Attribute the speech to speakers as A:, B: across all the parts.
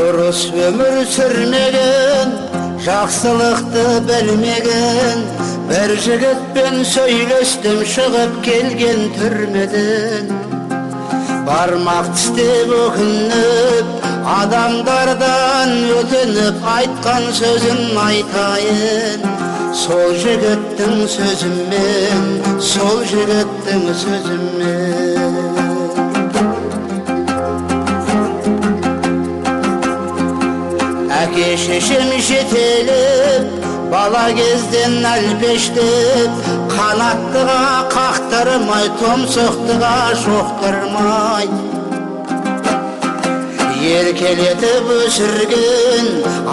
A: Дұрыс өмір сүрмеген, жақсылықты білмеген, бір жігітпен сөйлестім шығып келген түрмеден. Бармақ тістеп өкініп, адамдардан өтініп, айтқан сөзін айтайын. Сол жігіттің сөзімен, сол жігіттің сөзімен. Әке шешем жетелеп, бала кезден әлпештеп, қанаттыға қақтырмай, тұмсықтыға шоқтырмай. Еркелетіп өсірген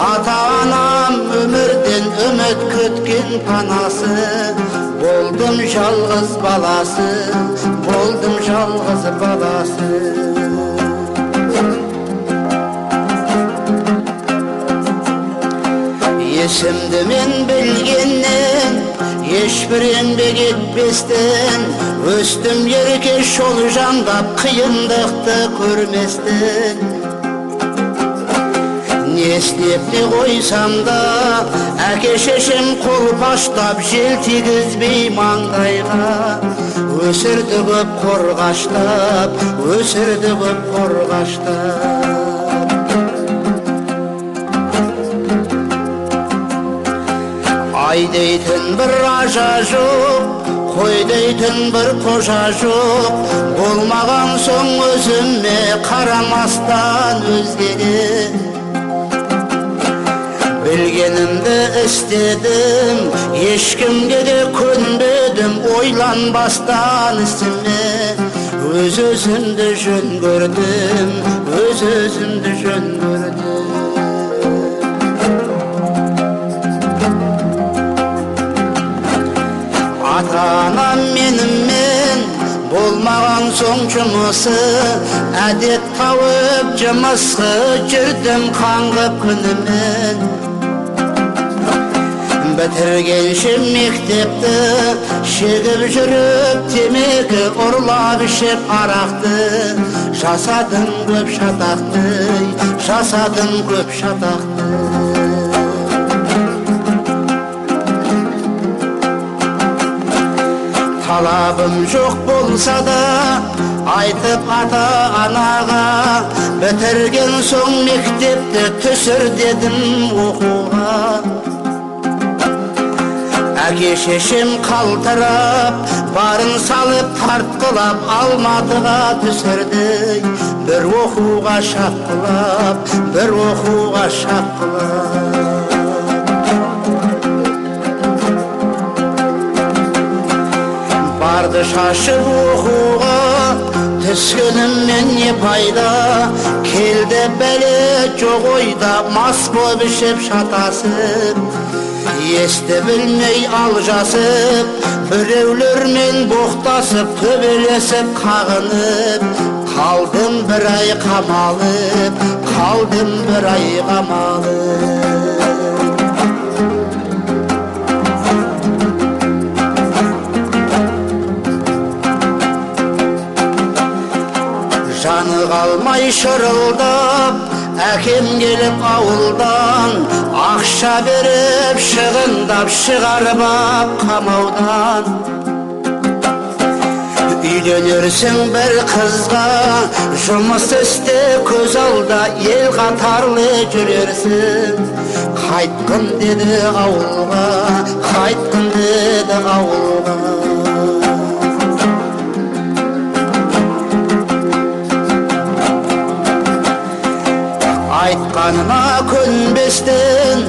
A: ата-анам, өмірден үміт күткен панасы. Болдым жалғыз баласы, болдым жалғыз баласы. Есімді мен білгеннен, ешбір еңбек етпестен, өстім ерке жол жандап, қиындықты көрместен. Не істеп не қойсам да, әке шешем қолпаштап, жел тигізбей маңдайға. Өсірді көп қорғаштап, өсірді көп қорғаштап. Ай дейтін бір ажа жоқ, қой дейтін бір қожа жоқ. Болмаған соң өзіме қарамастан өзгеге. Білгенімді істедім, ешкімге де көнбедім, ойланбастан ісіме. Өз-өзімді жөн көрдім, өз-өзімді жөн көрдім. Ата-анам менімен болмаған соң жұмысы, әдет тауып жымысқы жүрдім қаңғып күнімен. Бітіргенше мектепті шегіп жүріп, темекі ұрлап ішіп арақты. Жасадым көп шатақты, жасадым көп шатақты. Талабым жоқ болса да, айтып ата-анаға, бітірген соң мектепті түсір дедім оқуға. Әке шешем қалтырап, барын салып тартқылап, Алматыға түсірді. Бір оқуға шапқылап, бір оқуға шапқылап. Барды шашып оқуға, түскеніммен не пайда. Келді бәле жоқ ойда, мас боп ішіп шатасып. Есті білмей алжасып, біреулермен боқтасып, төбелесіп қағынып. Қалдым бір ай қамалып, қалдым бір ай қамалып. Жаны қалмай шырылдап, әкем келіп ауылдан, ақша беріп шығындап, шығарып ап қамаудан. Үйленерсің бір қызға, жұмыс істе көз алда, ел қатарлы жүрерсің. Қайтқын деді ауылға, қайтқын деді ауылға. Айтқанына көнбестен,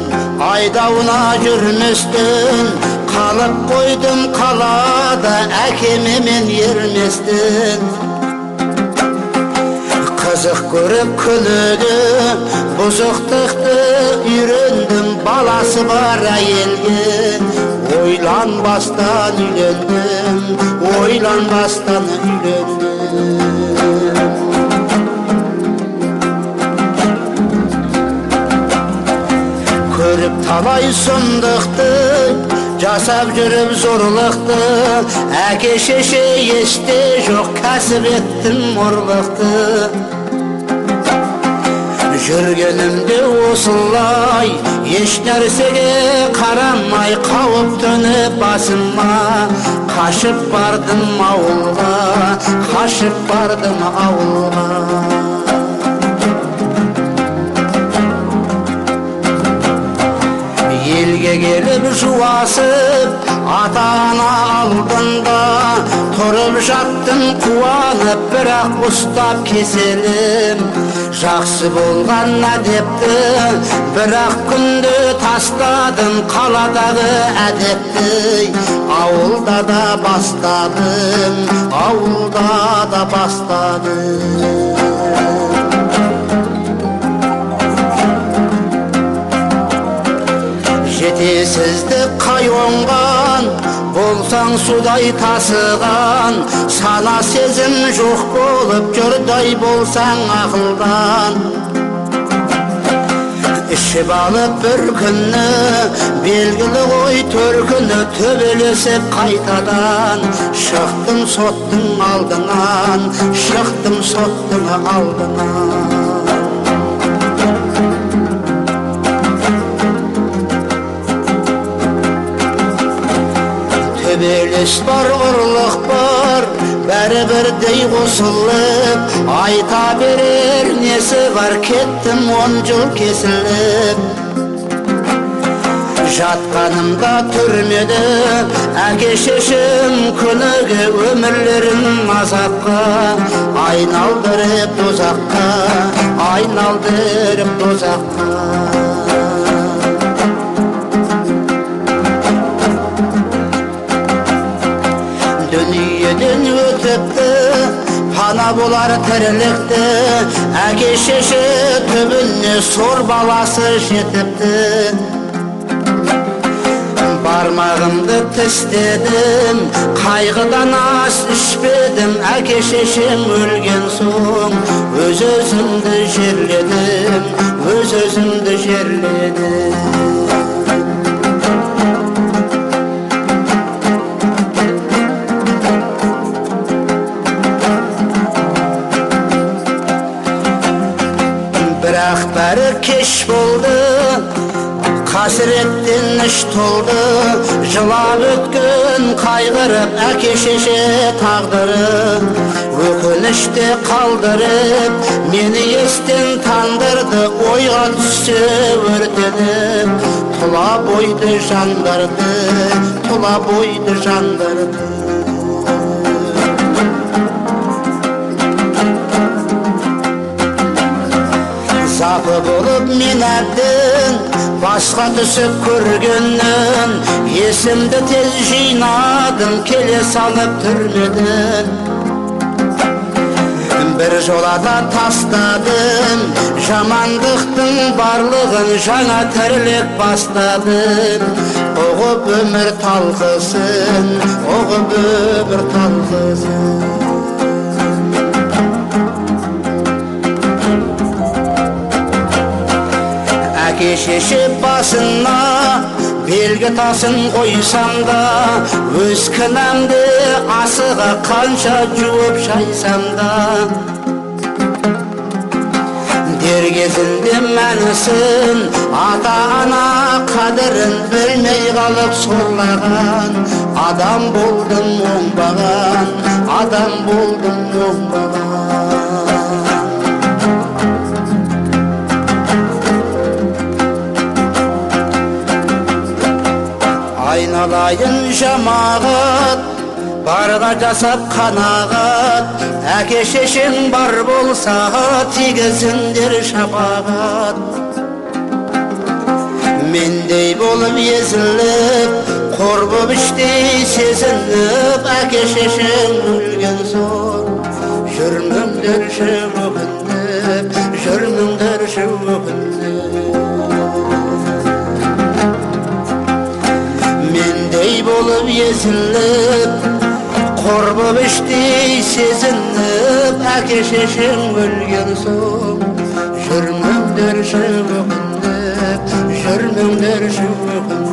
A: айдауына жүрместен, қалып қойдым қалада, әкеме мен ерместен. Қызық көріп күледі, бұзықтықты үйрендім, баласы бар әйелге. Ойланбастан үйлендім, ойланбастан үйлендім. Көріп талай сұмдықты, жасап жүріп зорлықты. Әке шеше есте жоқ, кәсіп еттім ұрлықты. Жүргенімде осылай еш нәрсеге қарамай қауіп төніп басыма қашып бардым ауылға, қашып бардым ауылға. Елге келіп жуасып ата-ана алдында тұрып жаттым қуанып, бірақ ұстап кеселім жақсы болған әдепті, бірақ күнде тастадым қаладағы әдепті. Ауылда да бастадым, ауылда да бастадым. Жетесіздік қай оңған, болсаң судай тасыған, сана сезім жоқ болып жұрдай болсаң ақылдан. Ішіп алып бір күні, белгілі ғой төркіні, төбелесіп қайтадан шықтым соттың алдынан, шықтым соттың алдынан. Төбелес бар, ұрлық бар, бәрі бірдей қосылып, айта берер несі бар, кеттім 10 жыл кесіліп. Жатқанымда түрмеде әке-шешем күніге өмірлерін азапқа айналдырып дозаққа, айналдырып дозаққа. Дүниеден өтіпті, пана болар тірілікті, әке-шеше түбіне сор баласы жетіпті. Бармағымды тістедім, қайғыдан ас ішпедім, әке-шешем өлген соң өз-өзімді жерледім, өз-өзімді жерледім. Бірақ бәрі кеш болды, қасіреттен іш толды, жылап өткен қайғырып әке-шеше тағдыры, өкініште қалдырып мені естен тандырды, ойға түссе өртеніп тұла бойды жандарды, тұла бойды жандарды. Запы болып мен әбден басқа түсіп көргеннен, есімді тез жинадым келе салып түрмеден. Бір жолада тастадым жамандықтың барлығын, жаңа тірлік бастадым. Оғып өмір талқысын, оғып өмір талқысын. Әке-шеше басына белгі тасын қойсам да, өз кінәмді асыға қанша жуып шайсам да. Дер кезінде мәнісін, ата-ана қадірін білмей қалып сорлаған, адам болдым оңбаған, адам болдым оңбаған. Айналайын жамағат, барға жасап қанағат, әке-шешең бар болса тигізіңдер шапағат. Мендей болып езіліп, қор боп іштей сезініп, әке-шешең өлген соң жүрміңдерші өкіндіп, жүрміңдерші өкіндіп. Мендей болып езіліп, қор боп іштей сезініп, әке-шешең өлген соң жүрміңдерші өкіндіп, жүрміңдерші өкіндіп.